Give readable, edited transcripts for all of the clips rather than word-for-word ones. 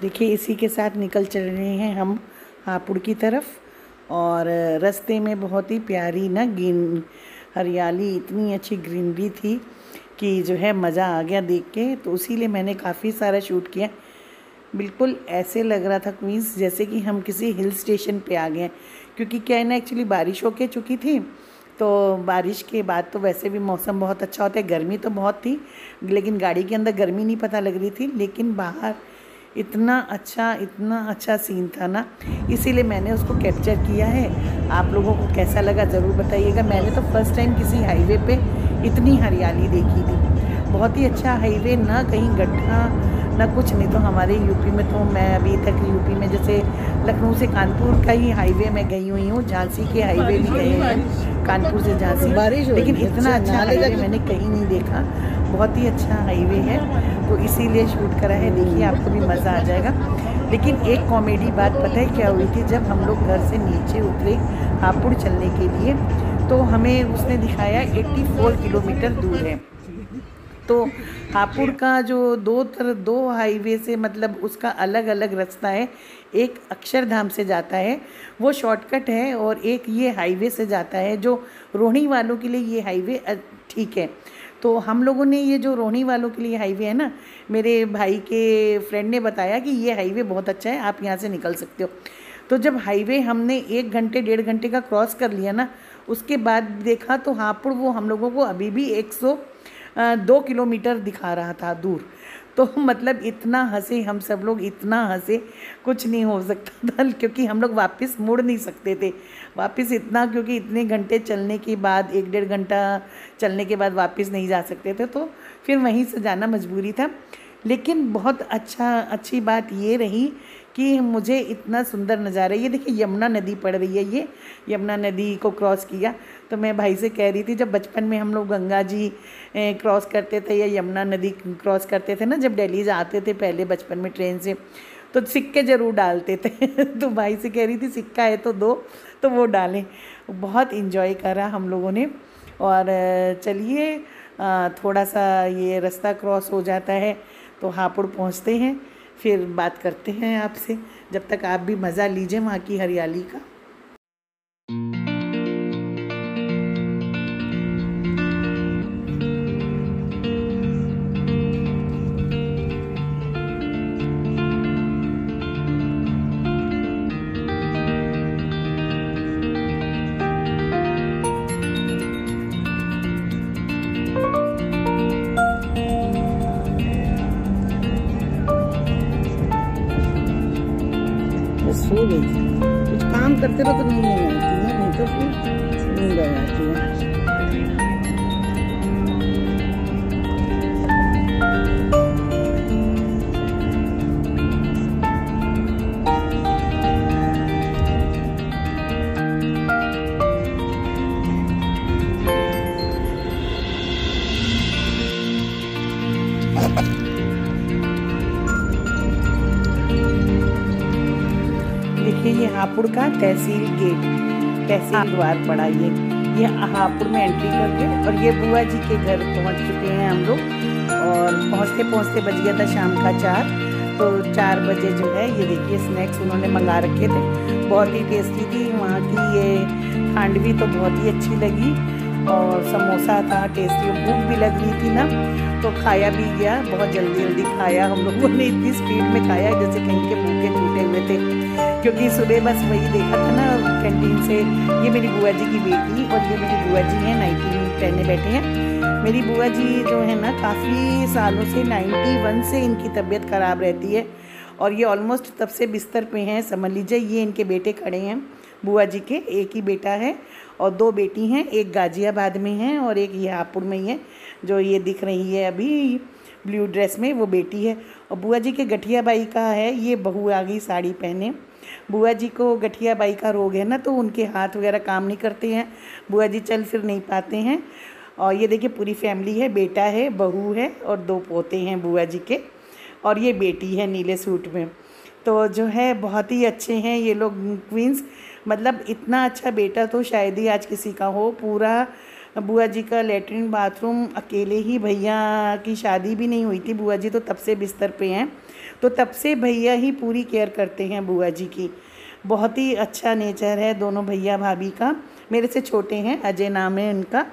देखिए इसी के साथ निकल चल रहे हैं हम हापुड़ की तरफ। और रास्ते में बहुत ही प्यारी ना ग्रीन हरियाली, इतनी अच्छी ग्रीनरी थी कि जो है मज़ा आ गया देख के। तो इसीलिए मैंने काफ़ी सारा शूट किया। बिल्कुल ऐसे लग रहा था क्वींस जैसे कि हम किसी हिल स्टेशन पे आ गए हैं, क्योंकि क्या है ना, एक्चुअली बारिश होके चुकी थी। तो बारिश के बाद तो वैसे भी मौसम बहुत अच्छा होता है। गर्मी तो बहुत थी, लेकिन गाड़ी के अंदर गर्मी नहीं पता लग रही थी, लेकिन बाहर इतना अच्छा सीन था ना, इसीलिए मैंने उसको कैप्चर किया है। आप लोगों को कैसा लगा ज़रूर बताइएगा। मैंने तो फर्स्ट टाइम किसी हाईवे पे इतनी हरियाली देखी थी। बहुत ही अच्छा हाईवे, ना कहीं गड्ढा ना कुछ। नहीं तो हमारे यूपी में तो मैं अभी तक यूपी में जैसे लखनऊ से कानपुर का ही हाईवे मैं गई हुई हूँ, झांसी के हाईवे भी गए हैं, कानपुर से झांसी, लेकिन इतना अच्छा हाईवे मैंने कहीं नहीं देखा। बहुत ही अच्छा हाईवे है, तो इसीलिए शूट करा है। देखिए आपको भी मज़ा आ जाएगा। लेकिन एक कॉमेडी बात पता है क्या हुई थी? जब हम लोग घर से नीचे उतरे हापुड़ चलने के लिए, तो हमें उसने दिखाया 84 किलोमीटर दूर है। तो हापुड़ का जो दो हाईवे से, मतलब उसका अलग अलग रास्ता है। एक अक्षरधाम से जाता है, वो शॉर्टकट है, और एक ये हाईवे से जाता है जो रोहिणी वालों के लिए ये हाईवे ठीक है। तो हम लोगों ने ये जो रोहिणी वालों के लिए हाईवे है ना, मेरे भाई के फ्रेंड ने बताया कि ये हाईवे बहुत अच्छा है, आप यहाँ से निकल सकते हो। तो जब हाईवे हमने 1 घंटे 1.5 घंटे का क्रॉस कर लिया ना, उसके बाद देखा तो हापुड़ वो हम लोगों को अभी भी 102 किलोमीटर दिखा रहा था दूर। तो मतलब इतना हंसे हम सब लोग, इतना हंसे कुछ नहीं हो सकता था, क्योंकि हम लोग वापस मुड़ नहीं सकते थे वापस इतना, क्योंकि इतने घंटे चलने के बाद, 1-1.5 घंटा चलने के बाद वापस नहीं जा सकते थे, तो फिर वहीं से जाना मजबूरी था। लेकिन बहुत अच्छी बात ये रही कि मुझे इतना सुंदर नज़ारा, ये देखिए यमुना नदी पड़ रही है, ये यमुना नदी को क्रॉस किया। तो मैं भाई से कह रही थी, जब बचपन में हम लोग गंगा जी क्रॉस करते थे या यमुना नदी क्रॉस करते थे ना, जब दिल्ली जाते थे पहले बचपन में ट्रेन से, तो सिक्के ज़रूर डालते थे तो भाई से कह रही थी सिक्का है तो दो, तो वो डालें। बहुत इन्जॉय करा हम लोगों ने। और चलिए थोड़ा सा ये रास्ता क्रॉस हो जाता है तो हापुड़ पहुँचते हैं, फिर बात करते हैं आपसे। जब तक आप भी मज़ा लीजिए वहाँ की हरियाली का। सो गई थी, कुछ काम करते रहो तो नींद नहीं आती है, नहीं तो फिर नींद आ जाती है। देखिए ये हापुड़ का तहसील गेट, तहसील द्वार पड़ा ये हापुड़ में एंट्री करके। और ये बुआ जी के घर पहुंच चुके हैं हम लोग, और पहुंचते पहुंचते बज गया था शाम का 4। तो 4 बजे जो है ये देखिए स्नैक्स उन्होंने मंगा रखे थे, बहुत ही टेस्टी थी। वहाँ की ये खांडवी तो बहुत ही अच्छी लगी, और समोसा था टेस्टी, भूख भी लग रही थी ना, तो खाया भी गया। बहुत जल्दी खाया हम लोगों ने, इतनी स्पीड में खाया जैसे कहीं के भूखे टूटे हुए थे, क्योंकि सुबह बस वही देखा था ना कैंटीन से। ये मेरी बुआ जी की बेटी और ये मेरी बुआ जी हैं, 90 पहने बैठे हैं। मेरी बुआ जी जो है ना, काफ़ी सालों से 91 से इनकी तबीयत ख़राब रहती है, और ये ऑलमोस्ट तब से बिस्तर पे हैं। समझ लीजिए ये इनके बेटे खड़े हैं बुआ जी के, एक ही बेटा है और 2 बेटी हैं, एक गाजियाबाद में है और एक ये हापुड़ में ही है। जो ये दिख रही है अभी ब्लू ड्रेस में, वो बेटी है। और बुआ जी के गठिया बाई का है, ये बहू आ गई साड़ी पहने। बुआ जी को गठिया बाई का रोग है ना, तो उनके हाथ वगैरह काम नहीं करते हैं, बुआ जी चल फिर नहीं पाते हैं। और ये देखिए पूरी फैमिली है, बेटा है, बहू है और 2 पोते हैं बुआ जी के, और ये बेटी है नीले सूट में। तो जो है बहुत ही अच्छे हैं ये लोग क्वींस, मतलब इतना अच्छा बेटा तो शायद ही आज किसी का हो। पूरा बुआ जी का लेटरिन बाथरूम अकेले ही, भैया की शादी भी नहीं हुई थी, बुआ जी तो तब से बिस्तर पे हैं, तो तब से भैया ही पूरी केयर करते हैं बुआ जी की। बहुत ही अच्छा नेचर है दोनों भैया भाभी का। मेरे से छोटे हैं, अजय नाम है इनका।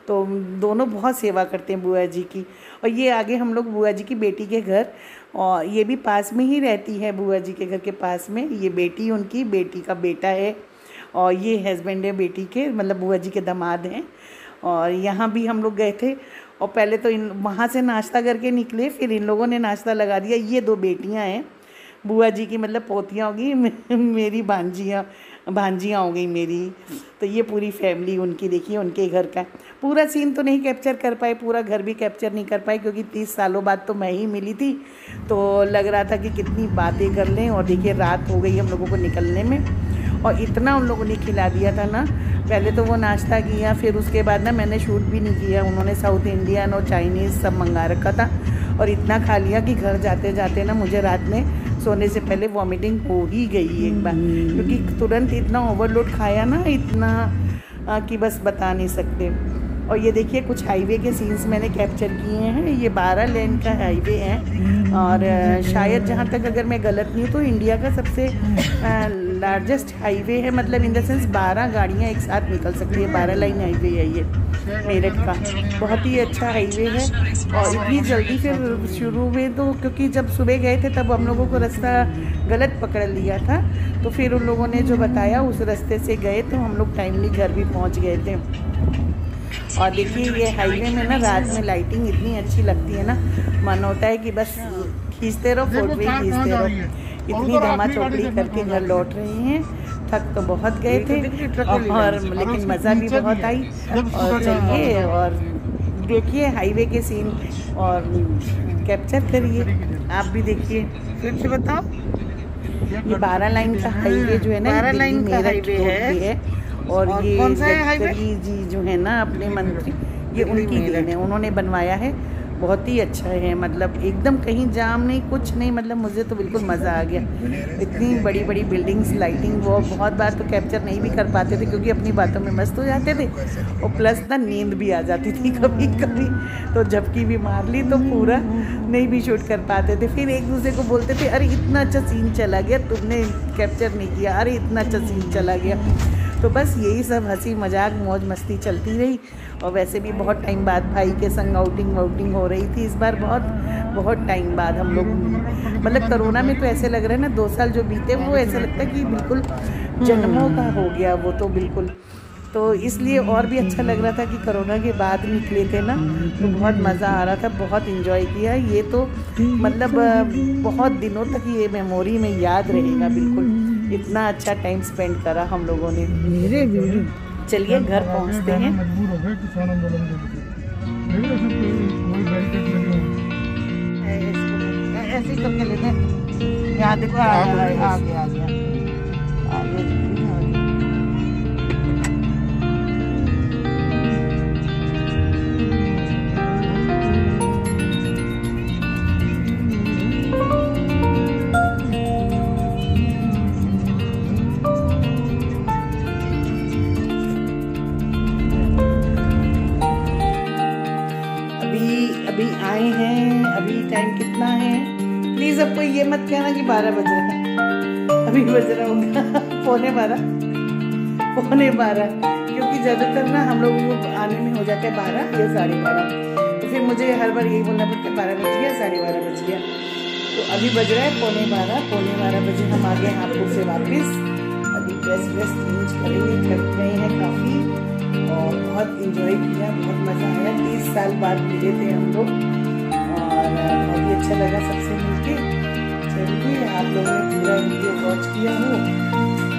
तो दोनों बहुत सेवा करते हैं बुआ जी की। और ये आगे हम लोग बुआ जी की बेटी के घर, और ये भी पास में ही रहती है बुआ जी के घर के पास में। ये बेटी उनकी, बेटी का बेटा है, और ये हस्बैंड है बेटी के, मतलब बुआ जी के दामाद हैं। और यहाँ भी हम लोग गए थे, और पहले तो इन वहाँ से नाश्ता करके निकले, फिर इन लोगों ने नाश्ता लगा दिया। ये 2 बेटियाँ हैं बुआ जी की, मतलब पोतियाँ होगी, मेरी भांजियाँ हो गई मेरी। तो ये पूरी फैमिली उनकी, देखिए उनके घर का पूरा सीन तो नहीं कैप्चर कर पाए, पूरा घर भी कैप्चर नहीं कर पाए, क्योंकि 30 सालों बाद तो मैं ही मिली थी। तो लग रहा था कि कितनी बातें कर लें। और देखिए रात हो गई हम लोगों को निकलने में, और इतना उन लोगों ने खिला दिया था ना। पहले तो वो नाश्ता किया, फिर उसके बाद ना मैंने शूट भी नहीं किया। उन्होंने साउथ इंडियन और चाइनीज़ सब मंगा रखा था, और इतना खा लिया कि घर जाते जाते ना मुझे रात में सोने से पहले वॉमिटिंग हो ही गई एक बार, क्योंकि तुरंत इतना ओवरलोड खाया ना, इतना कि बस बता नहीं सकते। और ये देखिए कुछ हाईवे के सीन्स मैंने कैप्चर किए हैं। ये 12 लेन का हाईवे है, और शायद जहाँ तक अगर मैं गलत नहीं हूँ तो इंडिया का सबसे लार्जेस्ट हाईवे है, मतलब इन द सेंस 12 गाड़ियाँ एक साथ निकल सकती है। 12 लाइन हाईवे है ये मेरठ का, बहुत ही अच्छा हाईवे है। और इतनी जल्दी फिर शुरू में तो, क्योंकि जब सुबह गए थे तब हम लोगों को रास्ता गलत पकड़ लिया था, तो फिर उन लोगों ने जो बताया उस रास्ते से गए, तो हम लोग टाइमली घर भी पहुँच गए थे। और देखिए ये हाईवे में ना रात में लाइटिंग इतनी अच्छी लगती है ना, मन होता है कि बस खींचते रहो, फोटो खींचते रहो। इतनी धमा चौकड़ी करके घर लौट रहे हैं, थक तो बहुत गए थे, और लेकिन मज़ा भी बहुत आई। और चलिए और देखिए हाईवे के सीन और कैप्चर करिए, आप भी देखिए। फिर से बताओ, ये 12 लाइन का हाईवे जो है ना, 12 लाइन का हाईवे है। और ये कौन सा है हाईवे? गडकरी जी जो है ना अपने मंत्री, ये उनकी देन है, उन्होंने बनवाया है। बहुत ही अच्छा है, मतलब एकदम कहीं जाम नहीं, कुछ नहीं, मतलब मुझे तो बिल्कुल मज़ा आ गया। इतनी बड़ी बड़ी बिल्डिंग्स, लाइटिंग, वो बहुत बार तो कैप्चर नहीं भी कर पाते थे क्योंकि अपनी बातों में मस्त हो जाते थे, और प्लस ना नींद भी आ जाती थी कभी कभी, तो झपकी भी मार ली तो पूरा नहीं भी शूट कर पाते थे। फिर एक दूसरे को बोलते थे, अरे इतना अच्छा सीन चला गया, तुमने कैप्चर नहीं किया, अरे इतना अच्छा सीन चला गया। तो बस यही सब हंसी मजाक मौज मस्ती चलती रही। और वैसे भी बहुत टाइम बाद भाई के संग आउटिंग हो रही थी इस बार, बहुत टाइम बाद हम लोग, मतलब कोरोना में तो ऐसे लग रहा है ना 2 साल जो बीते वो ऐसा लगता है कि बिल्कुल जन्मों का हो गया वो तो बिल्कुल। तो इसलिए और भी अच्छा लग रहा था कि कोरोना के बाद निकले थे ना, तो बहुत मज़ा आ रहा था, बहुत इन्जॉय किया। ये तो मतलब बहुत दिनों तक ये मेमोरी में याद रहेगा बिल्कुल, इतना अच्छा टाइम स्पेंड करा हम लोगों ने। चलिए घर पहुंचते हैं। ऐसे ही करके लेते हैं, यहाँ देखो आ गया। अभी आए हैं, अभी टाइम कितना है, प्लीज़ अब कोई ये मत कहना कि 12 बज रहा है, अभी बज रहा होगा पौने 12, क्योंकि ज़्यादातर ना हम लोग को आने में हो जाता है 12 या 12:30, तो फिर मुझे हर बार यही बोलना पड़ता है 12 बज गया, 12:30 बज गया। तो अभी बज रहा है पौने 12 बजे हम आ गए हापुड़ से वापस। अभी ड्रेस चेंज करेंगे, थक गए हैं काफ़ी, और बहुत इंजॉय किया, बहुत मज़ा आया। 30 साल बाद मिले थे हम लोग, और बहुत ही अच्छा लगा सबसे मिलके। चलिए आप लोगों ने पूरा वीडियो वॉच किया हो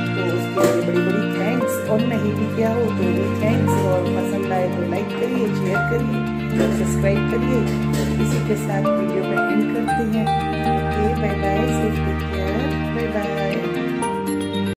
तो उसके लिए बड़ी बड़ी थैंक्स, और नहीं भी किया हो तो भी थैंक्स, और पसंद आए तो लाइक करिए, शेयर करिए, सब्सक्राइब करिए। इसी के साथ वीडियो का एंड करते हैं। Okay, bye bye, safe take care, bye bye.